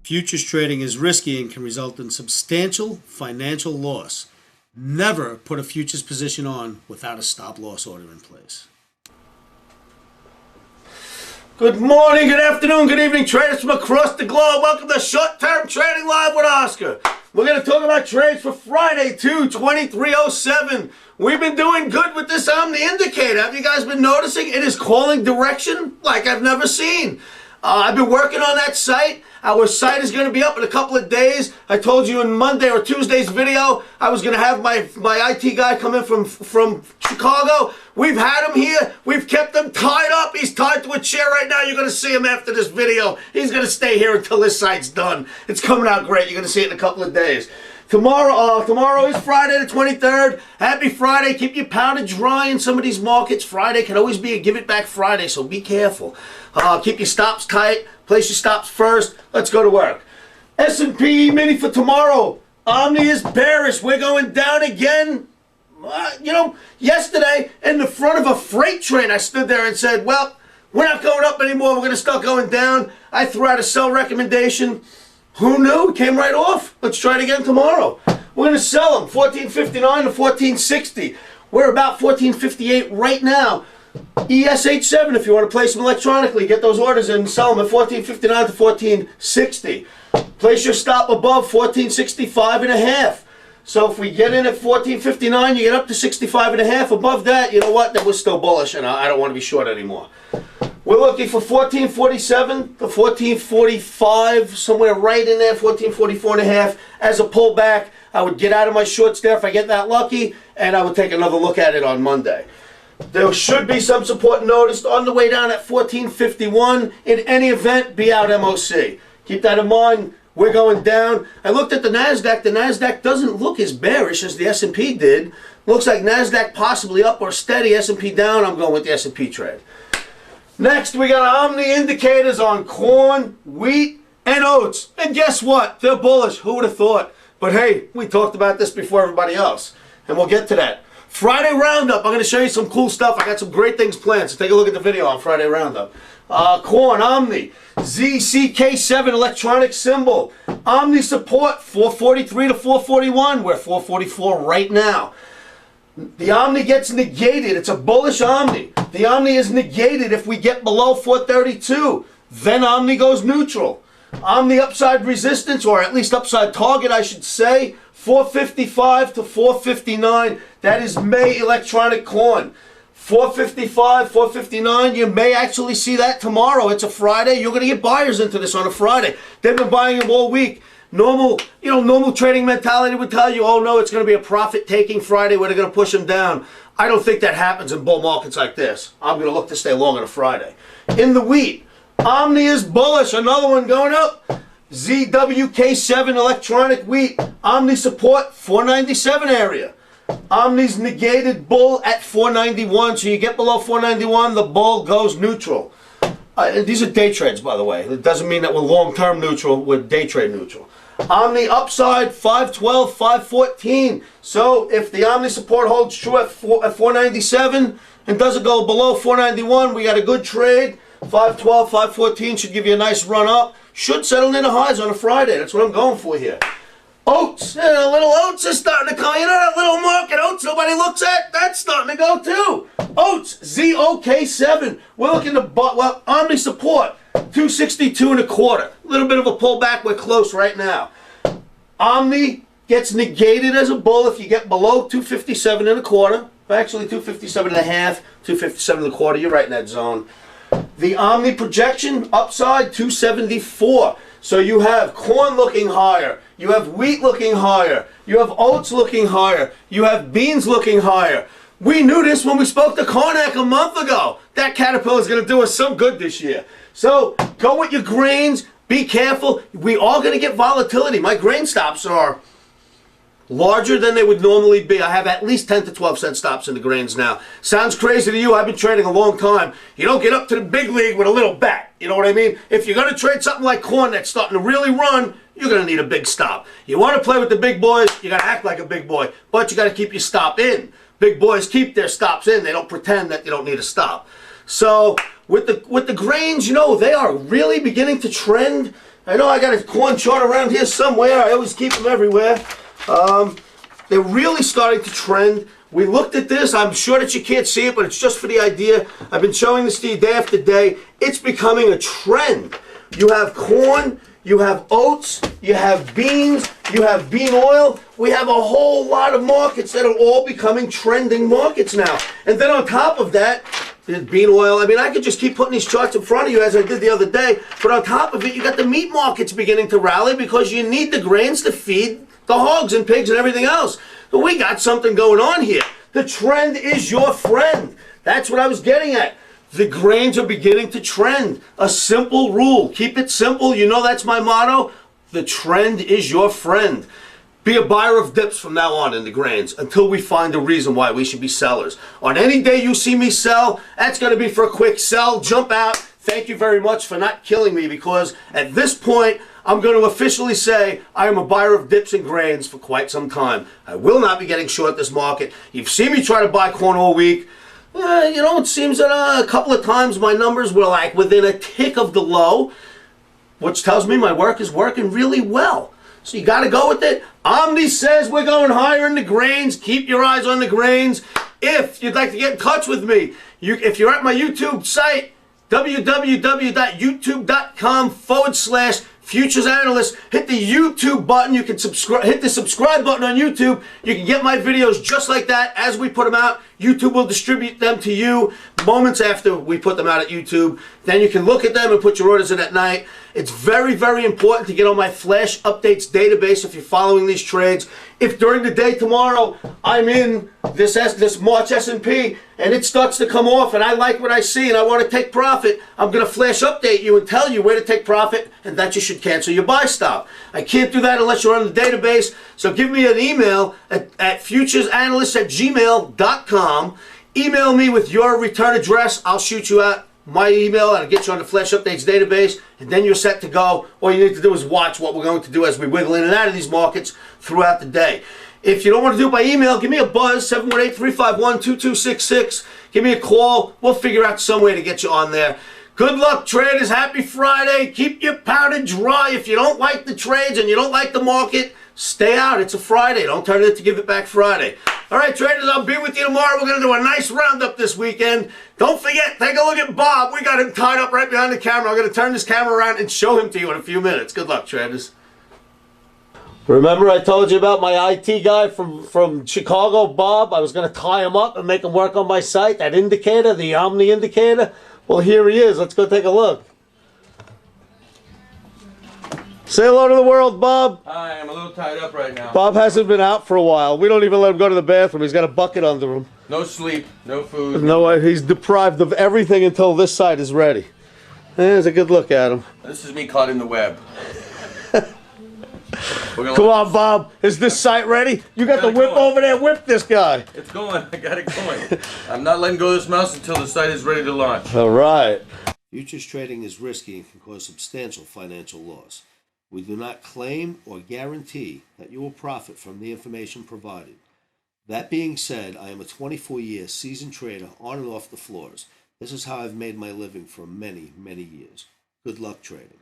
Futures trading is risky and can result in substantial financial loss. Never put a futures position on without a stop loss order in place. Good morning, good afternoon, good evening, traders from across the globe. Welcome to Short Term Trading Live with Oscar. We're going to talk about trades for Friday, 2/23/07. We've been doing good with this Omni indicator. Have you guys been noticing? It is calling direction like I've never seen. I've been working on that site. Our site is going to be up in a couple of days. I told you in Monday or Tuesday's video I was going to have my IT guy come in from Chicago. We've had him here. We've kept him tied up. He's tied to a chair right now. You're going to see him after this video. He's going to stay here until this site's done. It's coming out great. You're going to see it in a couple of days. Tomorrow is Friday the 23rd. Happy Friday. Keep your powder dry in some of these markets. Friday can always be a give it back Friday, so be careful. Keep your stops tight. Place your stops first. Let's go to work. S&P Emini for tomorrow. Omni is bearish. We're going down again. Yesterday in the front of a freight train, I stood there and said, well, we're not going up anymore. We're going to start going down. I threw out a sell recommendation. Who knew? It came right off. Let's try it again tomorrow. We're going to sell them 1459 to 1460. We're about 1458 right now. ESH7 if you want to place them electronically. Get those orders in and sell them at 1459 to 1460. Place your stop above 1465 and a half. So if we get in at 1459, you get up to 65 and a half. Above that, you know what? Then we're still bullish and I don't want to be short anymore. We're looking for 1447 to 1445, somewhere right in there, 1444 and a half. As a pullback, I would get out of my shorts there if I get that lucky, and I would take another look at it on Monday. There should be some support noticed on the way down at 1451. In any event, be out MOC. Keep that in mind. We're going down. I looked at the NASDAQ. The NASDAQ doesn't look as bearish as the S&P did. Looks like NASDAQ possibly up or steady, S&P down. I'm going with the S&P trade. Next, we got Omni indicators on corn, wheat, and oats. And guess what? They're bullish. Who would have thought? But hey, we talked about this before everybody else. And we'll get to that. Friday Roundup. I'm going to show you some cool stuff. I got some great things planned. So take a look at the video on Friday Roundup. Corn, Omni, ZCK7 electronic symbol. Omni support 443 to 441. We're 444 right now. The Omni gets negated. It's a bullish Omni. The Omni is negated if we get below 432. Then Omni goes neutral. Omni upside resistance, or at least upside target, I should say, 455 to 459. That is May electronic corn. 455, 459. You may actually see that tomorrow. It's a Friday. You're going to get buyers into this on a Friday. They've been buying them all week. Normal trading mentality would tell you, oh no, it's going to be a profit-taking Friday where they're going to push them down. I don't think that happens in bull markets like this. I'm going to look to stay long on a Friday. In the wheat, Omni is bullish. Another one going up. ZWK7 electronic wheat. Omni support 497 area. Omni's negated bull at 491. So you get below 491, the bull goes neutral. These are day trades, by the way. It doesn't mean that we're long-term neutral. We're day trade neutral. Omni upside 512, 514. So if the Omni support holds true at 497 and doesn't go below 491, we got a good trade. 512, 514 should give you a nice run up. Should settle into highs on a Friday. That's what I'm going for here. Oats. Little oats is starting to come. You know that little market oats nobody looks at? That's starting to go too. Oats, ZOK7. We're looking to, Omni support, 262 and a quarter. A little bit of a pullback. We're close right now. Omni gets negated as a bull if you get below 257 and a quarter. Actually, 257 and a half, 257 and a quarter. You're right in that zone. The Omni projection, upside 274. So you have corn looking higher. You have wheat looking higher. You have oats looking higher. You have beans looking higher. We knew this when we spoke to Karnak a month ago. That caterpillar is going to do us some good this year. So go with your grains. Be careful. We are going to get volatility. My grain stops are larger than they would normally be. I have at least 10 to 12 cent stops in the grains now. Sounds crazy to you. I've been trading a long time. You don't get up to the big league with a little bet. You know what I mean? If you're going to trade something like corn that's starting to really run, you're going to need a big stop. You want to play with the big boys, you got to act like a big boy, but you got to keep your stop in. Big boys keep their stops in. They don't pretend that they don't need a stop. So with the grains, you know, they are really beginning to trend I know I got a corn chart around here somewhere. I always keep them everywhere. They're really starting to trend. We looked at this. I'm sure that you can't see it, but it's just for the idea. I've been showing this to you day after day. It's becoming a trend. You have corn, you have oats, you have beans, you have bean oil. We have a whole lot of markets that are all becoming trending markets now. And then on top of that, there's bean oil. I mean, I could just keep putting these charts in front of you as I did the other day. But on top of it, you got the meat markets beginning to rally because you need the grains to feed the hogs and pigs and everything else. So we got something going on here. The trend is your friend. That's what I was getting at. The grains are beginning to trend. A simple rule. Keep it simple. You know that's my motto. The trend is your friend. Be a buyer of dips from now on in the grains until we find a reason why we should be sellers. On any day you see me sell, that's going to be for a quick sell. Jump out. Thank you very much for not killing me, because at this point, I'm going to officially say I am a buyer of dips and grains for quite some time. I will not be getting short this market. You've seen me try to buy corn all week. You know, it seems that a couple of times my numbers were like within a tick of the low, which tells me my work is working really well. So you got to go with it. Omni says we're going higher in the grains. Keep your eyes on the grains. If you'd like to get in touch with me, if you're at my YouTube site, www.youtube.com/futures analyst. Hit the YouTube button. You can subscribe. Hit the subscribe button on YouTube. You can get my videos just like that as we put them out. YouTube will distribute them to you moments after we put them out at YouTube. Then you can look at them and put your orders in at night. It's very, very important to get on my flash updates database if you're following these trades. If during the day tomorrow I'm in this March S&P and it starts to come off and I like what I see and I want to take profit, I'm going to flash update you and tell you where to take profit and that you should cancel your buy stop. I can't do that unless you're on the database. So give me an email at futuresanalyst@gmail.com. Email me with your return address. I'll shoot you out my email and I'll get you on the Flash Updates database, and then you're set to go. All you need to do is watch what we're going to do as we wiggle in and out of these markets throughout the day. If you don't want to do it by email, give me a buzz, 718-351-2266. Give me a call. We'll figure out some way to get you on there. Good luck, traders. Happy Friday. Keep your powder dry. If you don't like the trades and you don't like the market, stay out. It's a Friday. Don't turn it into Give It Back Friday. All right, traders, I'll be with you tomorrow. We're going to do a nice roundup this weekend. Don't forget, take a look at Bob. We got him tied up right behind the camera. I'm going to turn this camera around and show him to you in a few minutes. Good luck, traders. Remember I told you about my IT guy from Chicago, Bob? I was going to tie him up and make him work on my site, that indicator, the OMNI indicator. Well, here he is. Let's go take a look. Say hello to the world, Bob. Hi, I'm a little tied up right now. Bob hasn't been out for a while. We don't even let him go to the bathroom. He's got a bucket under him. No sleep, no food. No, he's deprived of everything until this side is ready. There's a good look at him. This is me caught in the web. Come on, Bob. Is this site ready? You got the whip over there. Whip this guy. It's going. I got it going. I'm not letting go of this mouse until the site is ready to launch. All right. Futures trading is risky and can cause substantial financial loss. We do not claim or guarantee that you will profit from the information provided. That being said, I am a 24-year seasoned trader on and off the floors. This is how I've made my living for many, many years. Good luck trading.